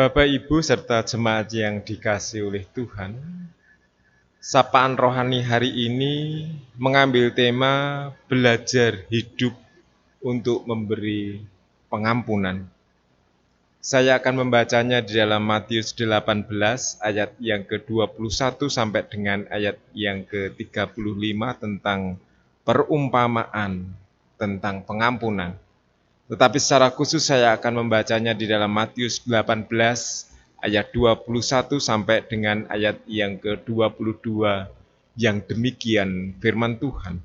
Bapak, Ibu, serta jemaat yang dikasihi oleh Tuhan, sapaan rohani hari ini mengambil tema belajar hidup untuk memberi pengampunan. Saya akan membacanya di dalam Matius 18 ayat yang ke-21 sampai dengan ayat yang ke-35 tentang perumpamaan tentang pengampunan. Tetapi secara khusus saya akan membacanya di dalam Matius 18 ayat 21 sampai dengan ayat yang ke-22 yang demikian firman Tuhan.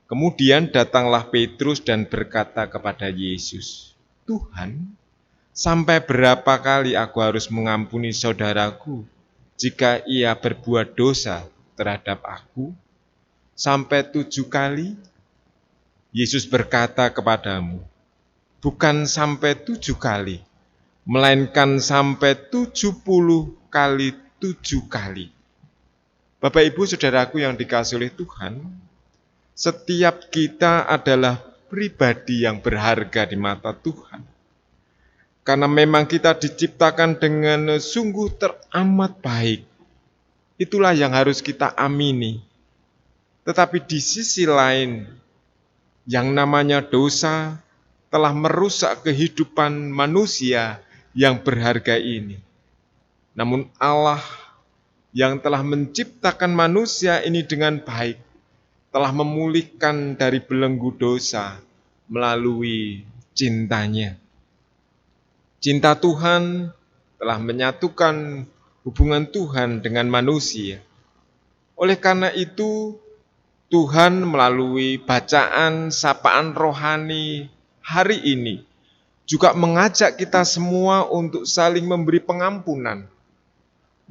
Kemudian datanglah Petrus dan berkata kepada Yesus, "Tuhan, sampai berapa kali aku harus mengampuni saudaraku jika ia berbuat dosa terhadap aku? Sampai 7 kali?" Yesus berkata kepadamu, "Bukan sampai 7 kali, melainkan sampai 70 kali 7 kali." Bapak, Ibu, saudaraku yang dikasihi oleh Tuhan, setiap kita adalah pribadi yang berharga di mata Tuhan. Karena memang kita diciptakan dengan sungguh teramat baik. Itulah yang harus kita amini. Tetapi di sisi lain, yang namanya dosa telah merusak kehidupan manusia yang berharga ini. Namun Allah yang telah menciptakan manusia ini dengan baik, telah memulihkan dari belenggu dosa melalui cintanya. Cinta Tuhan telah menyatukan hubungan Tuhan dengan manusia. Oleh karena itu, Tuhan melalui bacaan sapaan rohani hari ini juga mengajak kita semua untuk saling memberi pengampunan,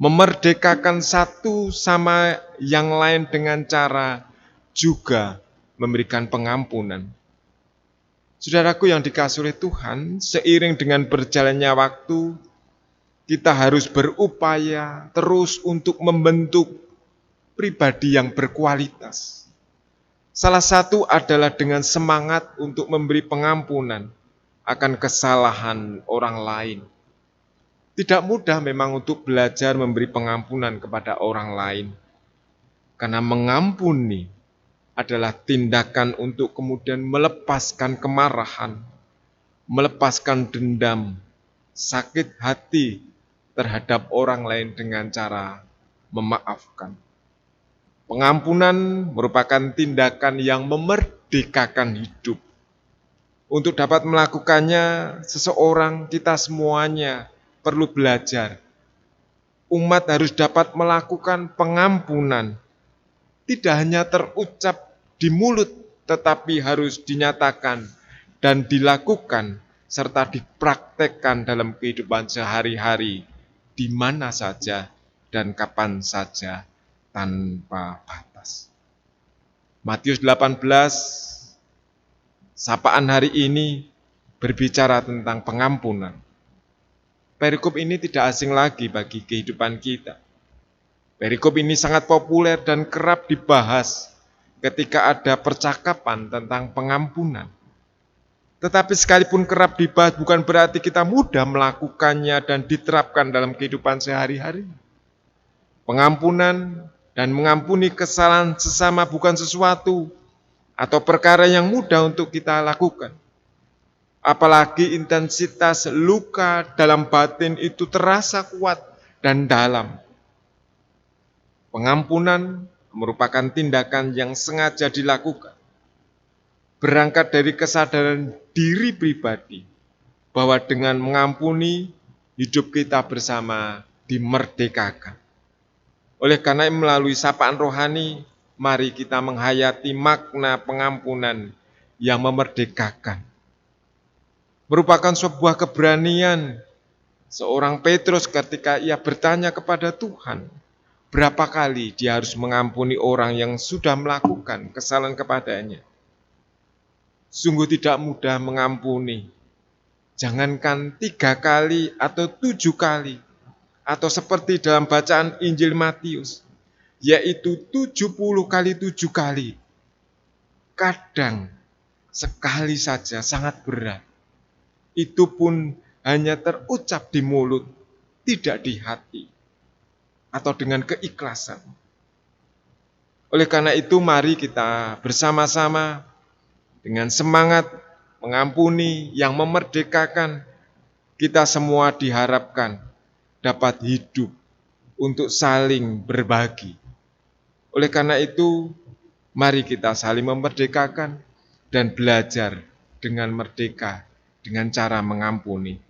memerdekakan satu sama yang lain dengan cara juga memberikan pengampunan. Saudaraku yang dikasihi oleh Tuhan, seiring dengan berjalannya waktu, kita harus berupaya terus untuk membentuk pribadi yang berkualitas. Salah satu adalah dengan semangat untuk memberi pengampunan akan kesalahan orang lain. Tidak mudah memang untuk belajar memberi pengampunan kepada orang lain. Karena mengampuni adalah tindakan untuk kemudian melepaskan kemarahan, melepaskan dendam, sakit hati terhadap orang lain dengan cara memaafkan. Pengampunan merupakan tindakan yang memerdekakan hidup. Untuk dapat melakukannya, seseorang, kita semuanya perlu belajar. Umat harus dapat melakukan pengampunan. Tidak hanya terucap di mulut, tetapi harus dinyatakan dan dilakukan, serta dipraktekkan dalam kehidupan sehari-hari, di mana saja dan kapan saja, tanpa batas. Matius 18, sapaan hari ini berbicara tentang pengampunan. Perikop ini tidak asing lagi bagi kehidupan kita. Perikop ini sangat populer dan kerap dibahas ketika ada percakapan tentang pengampunan. Tetapi sekalipun kerap dibahas, bukan berarti kita mudah melakukannya dan diterapkan dalam kehidupan sehari-hari. Pengampunan dan mengampuni kesalahan sesama bukan sesuatu atau perkara yang mudah untuk kita lakukan. Apalagi intensitas luka dalam batin itu terasa kuat dan dalam. Pengampunan merupakan tindakan yang sengaja dilakukan, berangkat dari kesadaran diri pribadi bahwa dengan mengampuni, hidup kita bersama dimerdekakan. Oleh karena melalui sapaan rohani, mari kita menghayati makna pengampunan yang memerdekakan. Merupakan sebuah keberanian seorang Petrus ketika ia bertanya kepada Tuhan, berapa kali dia harus mengampuni orang yang sudah melakukan kesalahan kepadanya. Sungguh tidak mudah mengampuni. Jangankan 3 kali atau 7 kali, atau seperti dalam bacaan Injil Matius, yaitu 70 kali 7 kali. Kadang sekali saja sangat berat. Itu pun hanya terucap di mulut, tidak di hati, atau dengan keikhlasan. Oleh karena itu, mari kita bersama-sama dengan semangat mengampuni yang memerdekakan. Kita semua diharapkan dapat hidup untuk saling berbagi. Oleh karena itu, mari kita saling memerdekakan dan belajar dengan merdeka, dengan cara mengampuni.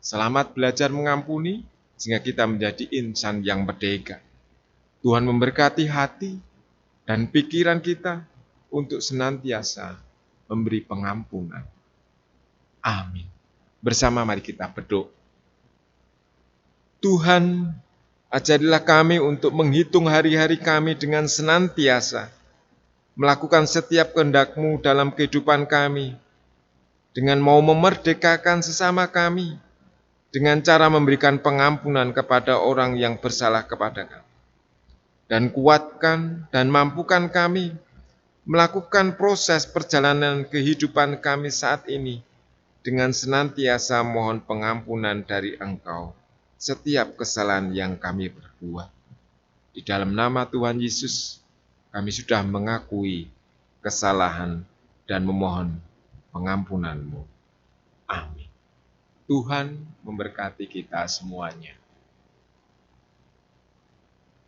Selamat belajar mengampuni, sehingga kita menjadi insan yang merdeka. Tuhan memberkati hati dan pikiran kita untuk senantiasa memberi pengampunan. Amin. Bersama mari kita berdoa. Tuhan, ajarilah kami untuk menghitung hari-hari kami dengan senantiasa, melakukan setiap kehendak-Mu dalam kehidupan kami, dengan mau memerdekakan sesama kami, dengan cara memberikan pengampunan kepada orang yang bersalah kepada kami. Dan kuatkan dan mampukan kami melakukan proses perjalanan kehidupan kami saat ini dengan senantiasa mohon pengampunan dari Engkau setiap kesalahan yang kami berbuat. Di dalam nama Tuhan Yesus, kami sudah mengakui kesalahan dan memohon pengampunan-Mu. Amin. Tuhan memberkati kita semuanya.